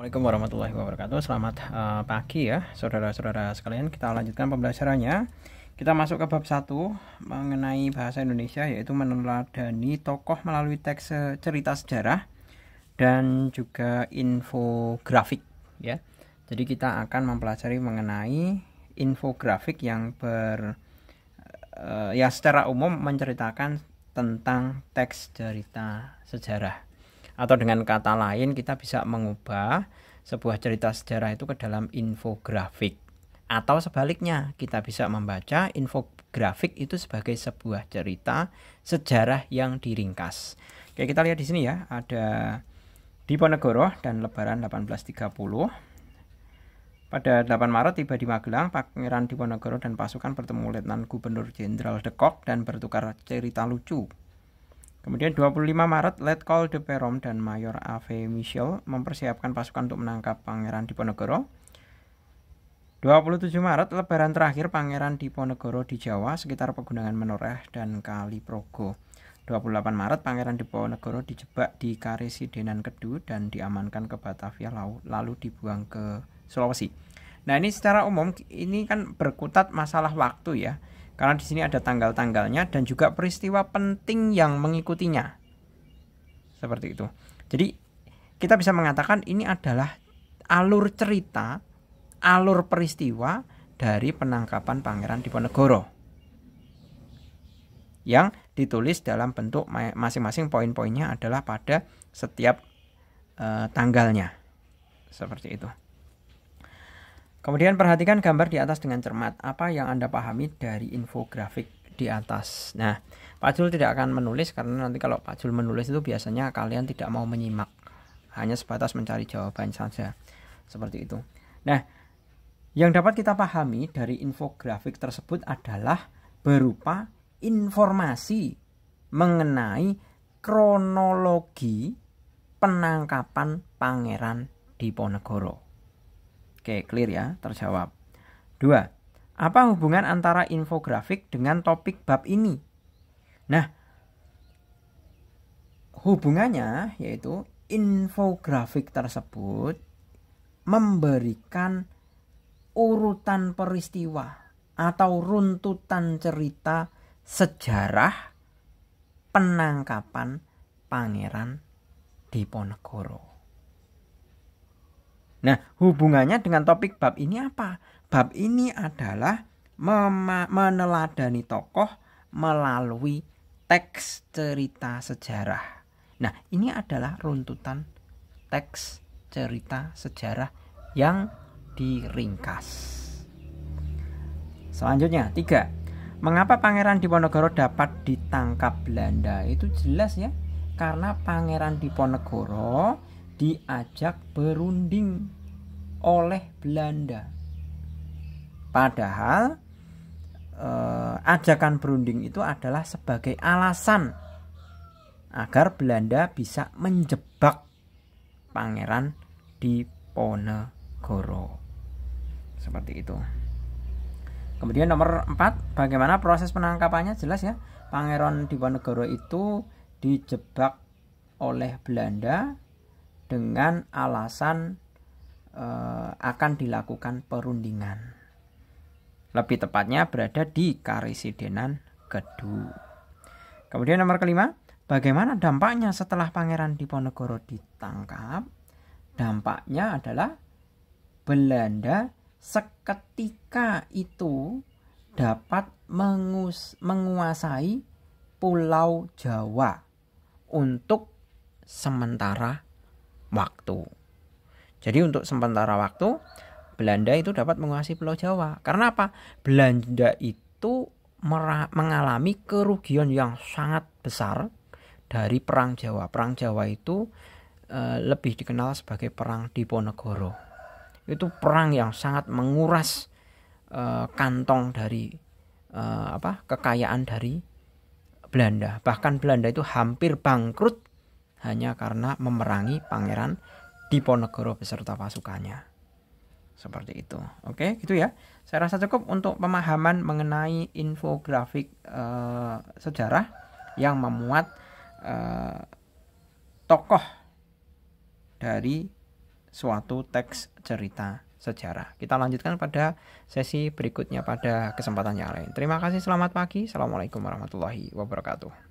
Assalamualaikum warahmatullahi wabarakatuh. Selamat pagi ya saudara-saudara sekalian. Kita lanjutkan pembelajarannya. Kita masuk ke bab 1 mengenai bahasa Indonesia, yaitu meneladani tokoh melalui teks cerita sejarah dan juga infografik ya. Jadi kita akan mempelajari mengenai infografik yang secara umum menceritakan tentang teks cerita sejarah. Atau dengan kata lain, kita bisa mengubah sebuah cerita sejarah itu ke dalam infografik. Atau sebaliknya, kita bisa membaca infografik itu sebagai sebuah cerita sejarah yang diringkas. Oke, kita lihat di sini ya, ada Diponegoro dan Lebaran 1830. Pada 8 Maret tiba di Magelang, Pangeran Diponegoro dan pasukan bertemu Letnan Gubernur Jenderal de Kock dan bertukar cerita lucu. Kemudian 25 Maret, Letkol de Perom dan Mayor A.V. Michel mempersiapkan pasukan untuk menangkap Pangeran Diponegoro. 27 Maret, Lebaran terakhir Pangeran Diponegoro di Jawa sekitar Pegunungan Menoreh dan Kali Progo. 28 Maret, Pangeran Diponegoro dijebak di Karesidenan Kedu dan diamankan ke Batavia lalu dibuang ke Sulawesi. Nah, ini secara umum ini kan berkutat masalah waktu ya. Karena di sini ada tanggal-tanggalnya dan juga peristiwa penting yang mengikutinya. Seperti itu. Jadi kita bisa mengatakan ini adalah alur cerita, alur peristiwa dari penangkapan Pangeran Diponegoro. Yang ditulis dalam bentuk masing-masing poin-poinnya adalah pada setiap tanggalnya. Seperti itu. Kemudian perhatikan gambar di atas dengan cermat. Apa yang Anda pahami dari infografik di atas? Nah, Pak Jul tidak akan menulis karena nanti kalau Pak Jul menulis itu biasanya kalian tidak mau menyimak. Hanya sebatas mencari jawaban saja. Seperti itu. Nah, yang dapat kita pahami dari infografik tersebut adalah berupa informasi mengenai kronologi penangkapan Pangeran Diponegoro. Oke, clear ya, terjawab. 2. Apa hubungan antara infografik dengan topik bab ini? Nah, hubungannya yaitu infografik tersebut memberikan urutan peristiwa atau runtutan cerita sejarah penangkapan Pangeran Diponegoro. Nah, hubungannya dengan topik bab ini apa? Bab ini adalah meneladani tokoh melalui teks cerita sejarah. Nah, ini adalah runtutan teks cerita sejarah yang diringkas. Selanjutnya, 3. Mengapa Pangeran Diponegoro dapat ditangkap Belanda? Itu jelas ya, karena Pangeran Diponegoro diajak berunding oleh Belanda. Padahal ajakan berunding itu adalah sebagai alasan agar Belanda bisa menjebak Pangeran Diponegoro. Seperti itu. Kemudian nomor 4, bagaimana proses penangkapannya? Jelas ya, Pangeran Diponegoro itu dijebak oleh Belanda dengan alasan akan dilakukan perundingan. Lebih tepatnya berada di Karesidenan Kedu. Kemudian nomor 5, bagaimana dampaknya setelah Pangeran Diponegoro ditangkap? Dampaknya adalah Belanda seketika itu dapat menguasai Pulau Jawa untuk sementara waktu. Jadi untuk sementara waktu Belanda itu dapat menguasai Pulau Jawa. Karena apa? Belanda itu mengalami kerugian yang sangat besar dari Perang Jawa. Perang Jawa itu lebih dikenal sebagai Perang Diponegoro. Itu perang yang sangat menguras kantong dari kekayaan dari Belanda. Bahkan Belanda itu hampir bangkrut hanya karena memerangi Pangeran Diponegoro beserta pasukannya. Seperti itu. Oke, gitu ya. Saya rasa cukup untuk pemahaman mengenai infografik sejarah yang memuat tokoh dari suatu teks cerita sejarah. Kita lanjutkan pada sesi berikutnya pada kesempatan yang lain. Terima kasih, selamat pagi. Assalamualaikum warahmatullahi wabarakatuh.